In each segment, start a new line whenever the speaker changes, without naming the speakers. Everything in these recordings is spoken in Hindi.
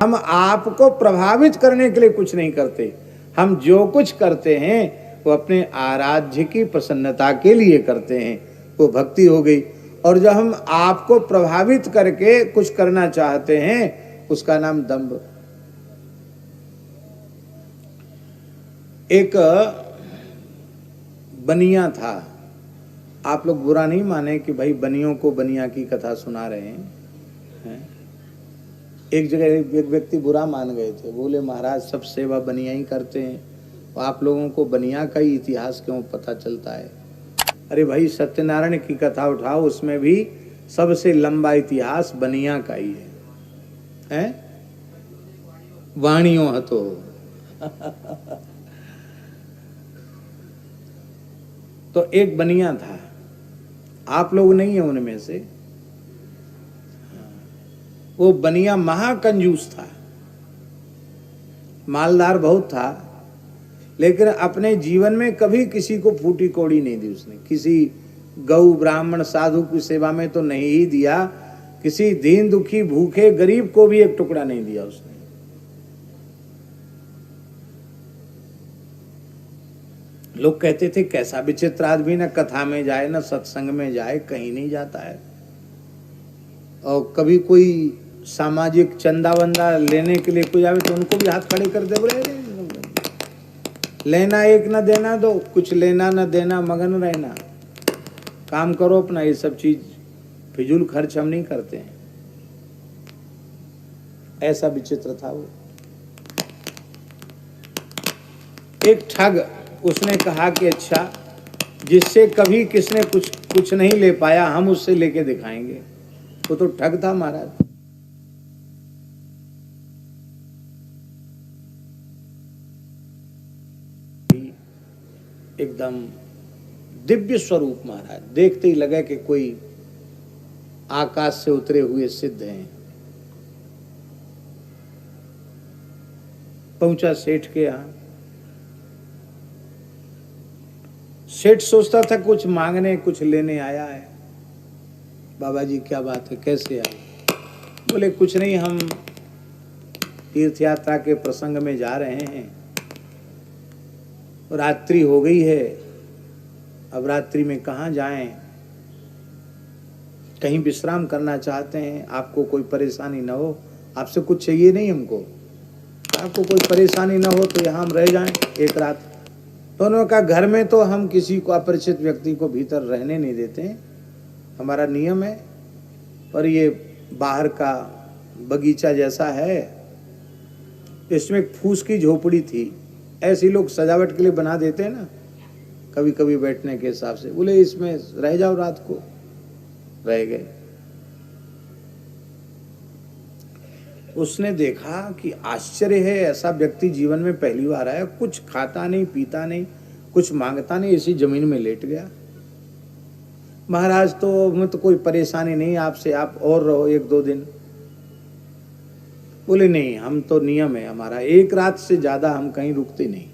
हम आपको प्रभावित करने के लिए कुछ नहीं करते, हम जो कुछ करते हैं वो अपने आराध्य की प्रसन्नता के लिए करते हैं, वो भक्ति हो गई। और जब हम आपको प्रभावित करके कुछ करना चाहते हैं उसका नाम दंभ। एक बनिया था, आप लोग बुरा नहीं माने कि भाई बनियों को बनिया की कथा सुना रहे हैं। एक जगह एक व्यक्ति बुरा मान गए थे, बोले महाराज सब सेवा बनिया ही करते हैं, तो आप लोगों को बनिया का ही इतिहास क्यों पता चलता है? अरे भाई सत्यनारायण की कथा उठाओ, उसमें भी सबसे लंबा इतिहास बनिया का ही है? वाणियों हतो तो एक बनिया था, आप लोग नहीं है उनमें से। वो बनिया महाकंजूस था, मालदार बहुत था, लेकिन अपने जीवन में कभी किसी को फूटी कौड़ी नहीं दी उसने। किसी गौ ब्राह्मण साधु की सेवा में तो नहीं ही दिया, किसी दीन दुखी भूखे गरीब को भी एक टुकड़ा नहीं दिया उसने। लोग कहते थे कैसा विचित्र आदमी, न कथा में जाए न सत्संग में जाए, कहीं नहीं जाता है। और कभी कोई सामाजिक चंदा वंदा लेने के लिए कोई आवे तो उनको भी हाथ खड़े कर दे, बोले लेना एक न देना दो, कुछ लेना न देना, मगन रहना, काम करो अपना। ये सब चीज फिजूल खर्च हम नहीं करते हैं। ऐसा विचित्र था वो। एक ठग, उसने कहा कि अच्छा जिससे कभी किसने कुछ नहीं ले पाया हम उससे लेके दिखाएंगे। वो तो ठग था महाराज। एकदम दिव्य स्वरूप महाराज, देखते ही लगा कि कोई आकाश से उतरे हुए सिद्ध हैं। पहुंचा सेठ के यहां। सेठ सोचता था कुछ मांगने कुछ लेने आया है। बाबा जी क्या बात है, कैसे आए? बोले कुछ नहीं, हम तीर्थ यात्रा के प्रसंग में जा रहे हैं, रात्रि हो गई है, अब रात्रि में कहाँ जाएं, कहीं विश्राम करना चाहते हैं, आपको कोई परेशानी न हो, आपसे कुछ चाहिए नहीं हमको, आपको कोई परेशानी न हो तो यहाँ हम रह जाएं एक रात। दोनों का घर में तो हम किसी को अपरिचित व्यक्ति को भीतर रहने नहीं देते हैं, हमारा नियम है। पर ये बाहर का बगीचा जैसा है, इसमें एक फूस की झोपड़ी थी, ऐसी लोग सजावट के लिए बना देते हैं ना कभी कभी बैठने के हिसाब से। बोले इसमें रह जाओ रात को, रह गए। उसने देखा कि आश्चर्य है, ऐसा व्यक्ति जीवन में पहली बार आया, कुछ खाता नहीं पीता नहीं कुछ मांगता नहीं, इसी जमीन में लेट गया। महाराज तो मैं तो कोई परेशानी नहीं आपसे, आप और रहो एक दो दिन। बोले नहीं, हम तो नियम है हमारा, एक रात से ज्यादा हम कहीं रुकते नहीं।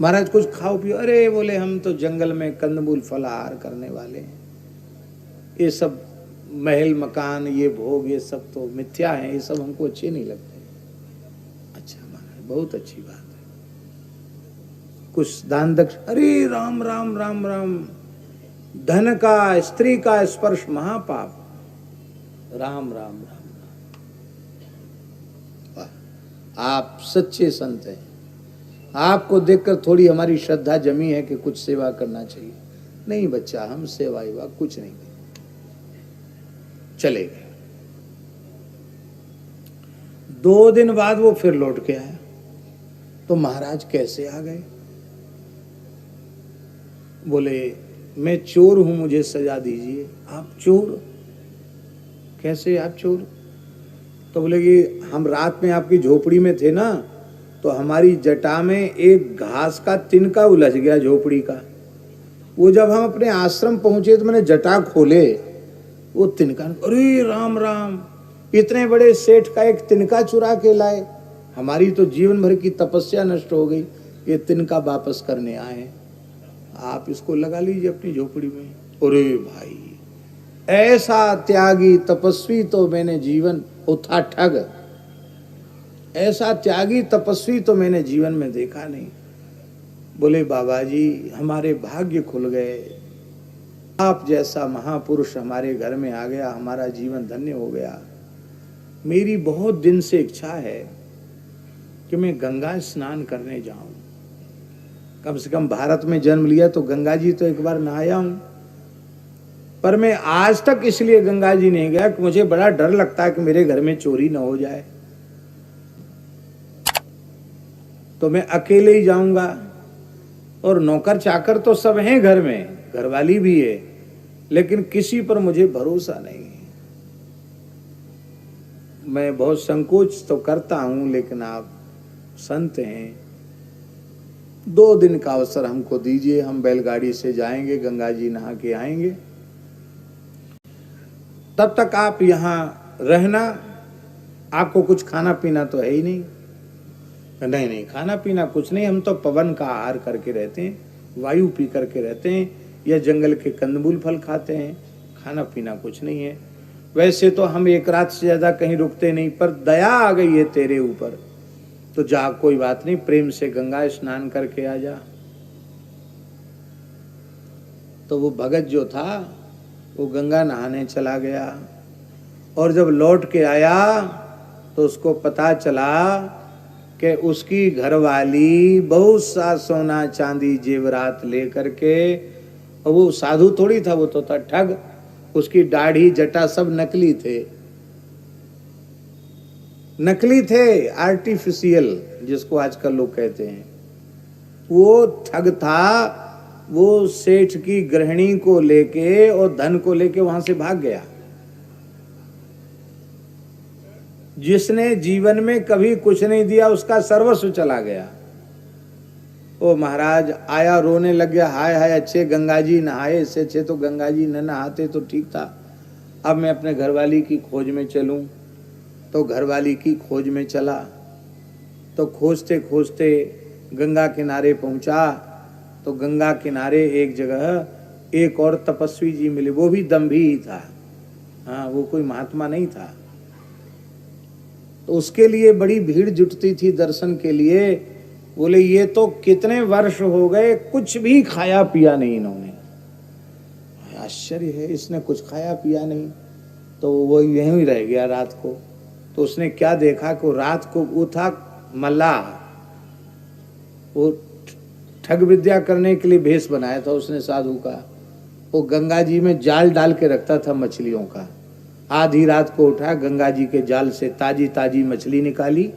महाराज कुछ खाओ पियो। अरे बोले हम तो जंगल में कंदमूल फलाहार करने वाले हैं, ये सब महल मकान ये भोग ये सब तो मिथ्या है, ये सब हमको अच्छे नहीं लगते। अच्छा महाराज बहुत अच्छी बात है, कुछ दान दक्ष। अरे राम राम राम राम, धन का स्त्री का स्पर्श महापाप, राम राम राम राम। आप सच्चे संत हैं, आपको देखकर थोड़ी हमारी श्रद्धा जमी है कि कुछ सेवा करना चाहिए। नहीं बच्चा, हम सेवा वेवा कुछ नहीं, चले गए। 2 दिन बाद वो फिर लौट के आया। तो महाराज कैसे आ गए? बोले मैं चोर हूं, मुझे सजा दीजिए। आप चोर? कैसे आप चोर? तो बोले कि हम रात में आपकी झोपड़ी में थे ना, तो हमारी जटा में एक घास का तिनका उलझ गया झोपड़ी का। वो जब हम अपने आश्रम पहुंचे तो मैंने जटा खोले, वो तिनका, अरे राम राम, इतने बड़े सेठ का एक तिनका चुरा के लाए, हमारी तो जीवन भर की तपस्या नष्ट हो गई, ये तिनका वापस करने आए, आप इसको लगा लीजिए अपनी झोपड़ी में। अरे भाई, ऐसा त्यागी तपस्वी तो मैंने जीवन वो था ठग। ऐसा त्यागी तपस्वी तो मैंने जीवन में देखा नहीं। बोले बाबा जी हमारे भाग्य खुल गए, आप जैसा महापुरुष हमारे घर में आ गया, हमारा जीवन धन्य हो गया। मेरी बहुत दिन से इच्छा है कि मैं गंगा स्नान करने जाऊं। कम से कम भारत में जन्म लिया तो गंगा जी तो एक बार नहाया हूं, पर मैं आज तक इसलिए गंगा जी नहीं गया कि मुझे बड़ा डर लगता है कि मेरे घर में चोरी न हो जाए। तो मैं अकेले ही जाऊंगा, और नौकर चाकर तो सब हैं घर में, घरवाली भी है, लेकिन किसी पर मुझे भरोसा नहीं है। मैं बहुत संकोच तो करता हूं, लेकिन आप संत हैं, 2 दिन का अवसर हमको दीजिए, हम बैलगाड़ी से जाएंगे, गंगा जी नहा के आएंगे। तब तक आप यहाँ रहना, आपको कुछ खाना पीना तो है ही नहीं। नहीं नहीं, खाना पीना कुछ नहीं, हम तो पवन का आहार करके रहते हैं, वायु पी करके रहते हैं, या जंगल के कंदमूल फल खाते हैं, खाना पीना कुछ नहीं है। वैसे तो हम एक रात से ज्यादा कहीं रुकते नहीं, पर दया आ गई है तेरे ऊपर तो जा, कोई बात नहीं, प्रेम से गंगा स्नान करके आ जा। तो वो भगत जो था वो गंगा नहाने चला गया, और जब लौट के आया तो उसको पता चला कि उसकी घरवाली बहुत सा सोना चांदी जेवरात लेकर के, और वो साधु थोड़ी था, वो तो था ठग, उसकी दाढ़ी जटा सब नकली थे, नकली थे, आर्टिफिशियल जिसको आजकल लोग कहते हैं। वो ठग था, वो सेठ की गृहिणी को लेके और धन को लेके वहां से भाग गया। जिसने जीवन में कभी कुछ नहीं दिया उसका सर्वस्व चला गया। ओ महाराज आया, रोने लग गया, हाय हाय अच्छे गंगा जी नहाए, इससे अच्छे तो गंगा जी न नहाते तो ठीक था। अब मैं अपने घरवाली की खोज में चलूं। तो घरवाली की खोज में चला, तो खोजते खोजते गंगा किनारे पहुंचा। तो गंगा किनारे एक जगह एक और तपस्वी जी मिले, वो भी दम्भी ही था, हाँ वो कोई महात्मा नहीं था। तो उसके लिए बड़ी भीड़ जुटती थी दर्शन के लिए। बोले ये तो कितने वर्ष हो गए कुछ भी खाया पिया नहीं इन्होंने, आश्चर्य है, इसने कुछ खाया पिया नहीं। तो वो यहीं रह गया रात को। तो उसने क्या देखा कि रात को वो था मल्लाह, वो ठग विद्या करने के लिए भेष बनाया था उसने साधु का। वो गंगा जी में जाल डाल के रखता था मछलियों का। आधी रात को उठा, गंगा जी के जाल से ताजी ताजी मछली निकाली,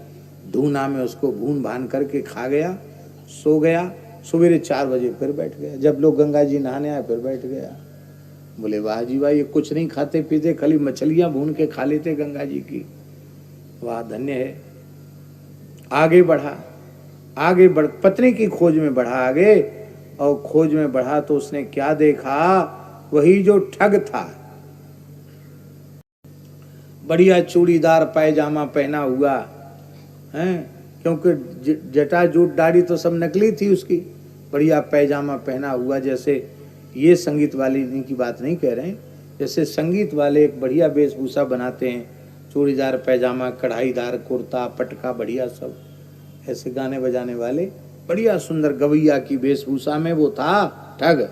धूना में उसको भून भान करके खा गया, सो गया। सवेरे 4 बजे फिर बैठ गया, जब लोग गंगा जी नहाने आए फिर बैठ गया। बोले वाह जी वाह, ये कुछ नहीं खाते पीते, खाली मछलियां भून के खा लेते गंगा जी की, वाह धन्य है। आगे बढ़ा, आगे बढ़, पत्नी की खोज में बढ़ा आगे, और खोज में बढ़ा तो उसने क्या देखा, वही जो ठग था, बढ़िया चूड़ीदार पैजामा पहना हुआ है, क्योंकि जटा जूट दाढ़ी तो सब नकली थी उसकी। बढ़िया पैजामा पहना हुआ, जैसे ये संगीत वाले की बात नहीं कह रहे हैं, जैसे संगीत वाले एक बढ़िया वेशभूषा बनाते हैं, चूड़ीदार पैजामा, कढ़ाईदार कुर्ता, पटका, बढ़िया सब ऐसे गाने बजाने वाले, बढ़िया सुंदर गवैया की वेशभूषा में वो था ठग।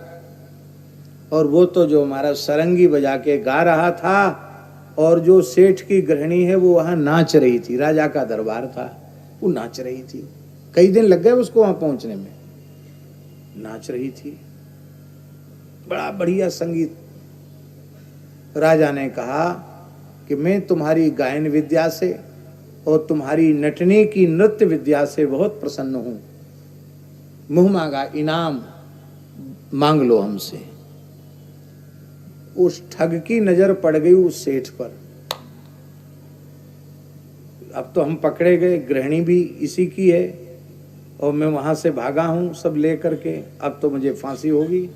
और वो तो जो हमारा सरंगी बजा के गा रहा था, और जो सेठ की गृहिणी है वो वहां नाच रही थी, राजा का दरबार था, वो नाच रही थी। कई दिन लग गए उसको वहां पहुंचने में, नाच रही थी, बड़ा बढ़िया संगीत। राजा ने कहा कि मैं तुम्हारी गायन विद्या से और तुम्हारी नटने की नृत्य विद्या से बहुत प्रसन्न हूं, मुंह मांगा इनाम मांग लो हमसे। उस ठग की नजर पड़ गई उस सेठ पर। अब तो हम पकड़े गए, गृहिणी भी इसी की है, और मैं वहां से भागा हूं सब ले करके, अब तो मुझे फांसी होगी।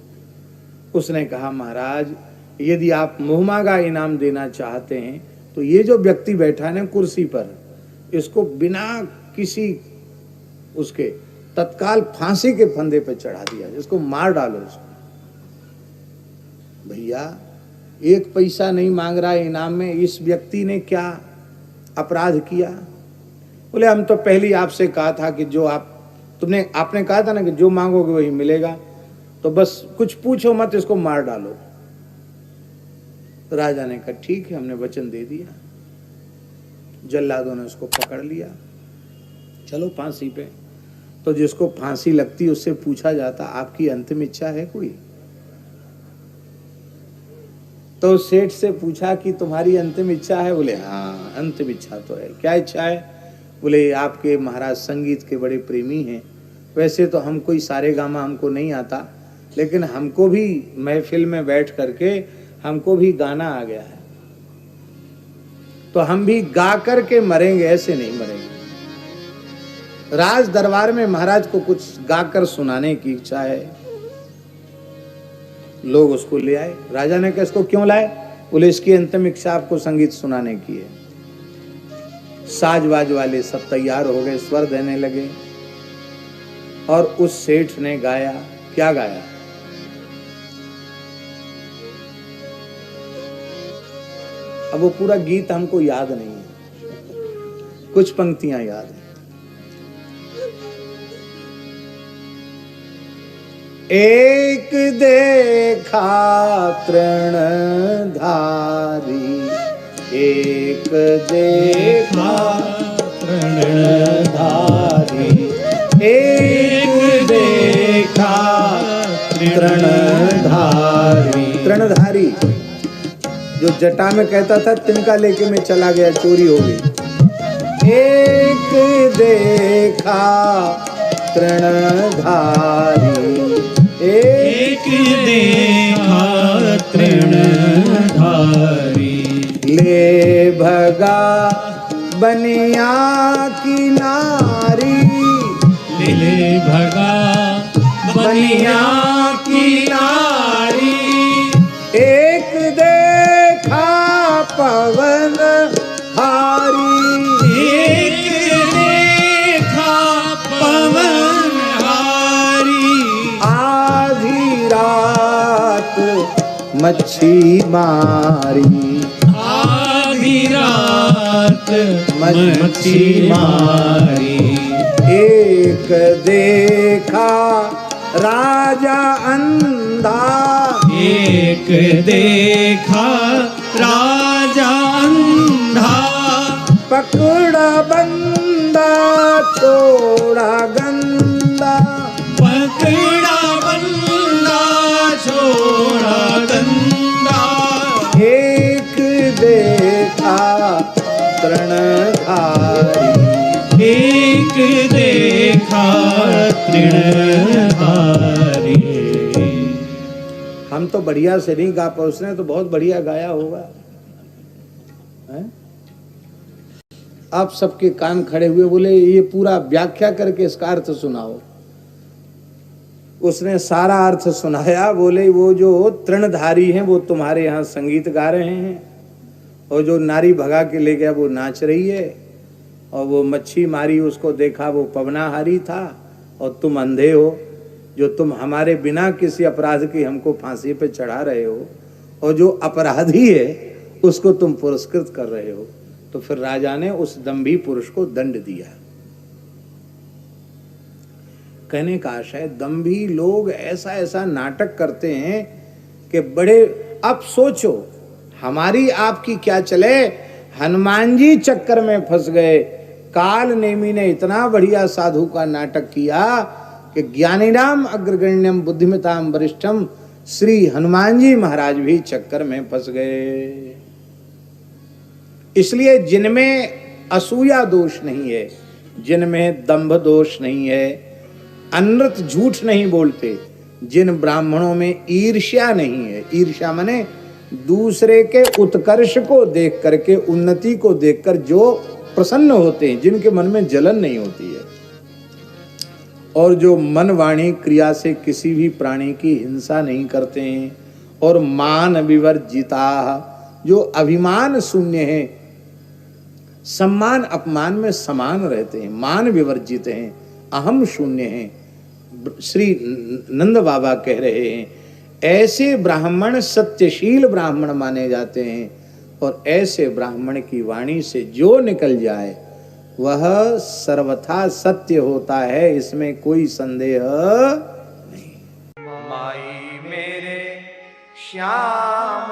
उसने कहा महाराज यदि आप मुंह मांगा इनाम देना चाहते हैं तो ये जो व्यक्ति बैठा है ना कुर्सी पर, इसको बिना किसी उसके तत्काल फांसी के फंदे पर चढ़ा दिया, इसको मार डालो इसको। भैया 1 पैसा नहीं मांग रहा है इनाम में, इस व्यक्ति ने क्या अपराध किया? बोले हम तो पहले आपसे कहा था कि जो आपने कहा था ना कि जो मांगोगे वही मिलेगा, तो बस कुछ पूछो मत, इसको मार डालो। तो राजा ने कहा ठीक है, हमने वचन दे दिया। जल्लादों ने उसको पकड़ लिया, चलो फांसी पे। तो जिसको फांसी लगती उससे पूछा जाता आपकी अंतिम इच्छा है कोई? तो सेठ से पूछा कि तुम्हारी अंतिम इच्छा है? बोले हाँ अंतिम इच्छा तो है। क्या इच्छा है? बोले आपके महाराज संगीत के बड़े प्रेमी हैं, वैसे तो हम कोई सारे गामा हमको नहीं आता, लेकिन हमको भी महफिल में बैठ करके हमको भी गाना आ गया है, तो हम भी गा करके मरेंगे, ऐसे नहीं मरेंगे। राज दरबार में महाराज को कुछ गाकर सुनाने की इच्छा है। लोग उसको ले आए। राजा ने कहा इसको क्यों लाए? बोले इसकी अंतिम इच्छा आपको संगीत सुनाने की है। साजबाज वाले सब तैयार हो गए, स्वर देने लगे, और उस सेठ ने गाया। क्या गाया? अब वो पूरा गीत हमको याद नहीं है, कुछ पंक्तियां याद है। एक देखा तृणधारी, एक देखा तृणधारी, एक देखा तृणधारी। तृणधारी जो जटा में कहता था तिनका लेके मैं चला गया, चोरी हो गई। एक देखा तृणधारी, एक देखा तृणधारी, ले भगा बनिया की नारी,
ले भगा
बनिया की नारी। एक देखा पवन हारी,
एक देखा पवन हारी,
आधी रात मच्छी मारी,
आधी रात मच्छी मारी।
एक देखा राजा अंधा,
एक देखा राजा अंधा,
पकड़ा बंदा छोड़ा गंदा,
पकड़ा बंदा छोड़ा गंदा।
एक देखा तृणधारी,
एक देखा तृणधारी।
हम तो बढ़िया से नहीं गा पाए, उसने तो बहुत बढ़िया गाया होगा है? आप सबके कान खड़े हुए, बोले ये पूरा व्याख्या करके इसका अर्थ सुनाओ। उसने सारा अर्थ सुनाया। बोले वो जो तृणधारी हैं वो तुम्हारे यहाँ संगीत गा रहे हैं, और जो नारी भगा के ले गया वो नाच रही है, और वो मच्छी मारी उसको देखा वो पवनाहारी था, और तुम अंधे हो जो तुम हमारे बिना किसी अपराध की हमको फांसी पे चढ़ा रहे हो, और जो अपराधी है उसको तुम पुरस्कृत कर रहे हो। तो फिर राजा ने उस दंभी पुरुष को दंड दिया। कहने का आशय, दंभी लोग ऐसा ऐसा नाटक करते हैं कि बड़े, अब सोचो हमारी आपकी क्या चले, हनुमान जी चक्कर में फंस गए। काल नेमी ने इतना बढ़िया साधु का नाटक किया कि ज्ञानीनाम अग्रगण्यम बुद्धिमताम वरिष्ठम श्री हनुमान जी महाराज भी चक्कर में फंस गए। इसलिए जिनमें असूया दोष नहीं है, जिनमें दंभ दोष नहीं है, अनृत झूठ नहीं बोलते, जिन ब्राह्मणों में ईर्ष्या नहीं है, ईर्ष्या माने दूसरे के उत्कर्ष को देख करके, उन्नति को देखकर जो प्रसन्न होते हैं, जिनके मन में जलन नहीं होती है, और जो मन वाणी क्रिया से किसी भी प्राणी की हिंसा नहीं करते हैं, और मान विवर्जिता, जो अभिमान शून्य है, सम्मान अपमान में समान रहते हैं, मान विवर्जित हैं, अहम शून्य हैं। श्री नंद बाबा कह रहे हैं ऐसे ब्राह्मण सत्यशील ब्राह्मण माने जाते हैं। और ऐसे ब्राह्मण की वाणी से जो निकल जाए वह सर्वथा सत्य होता है, इसमें कोई संदेह नहीं।
माई मेरे श्याम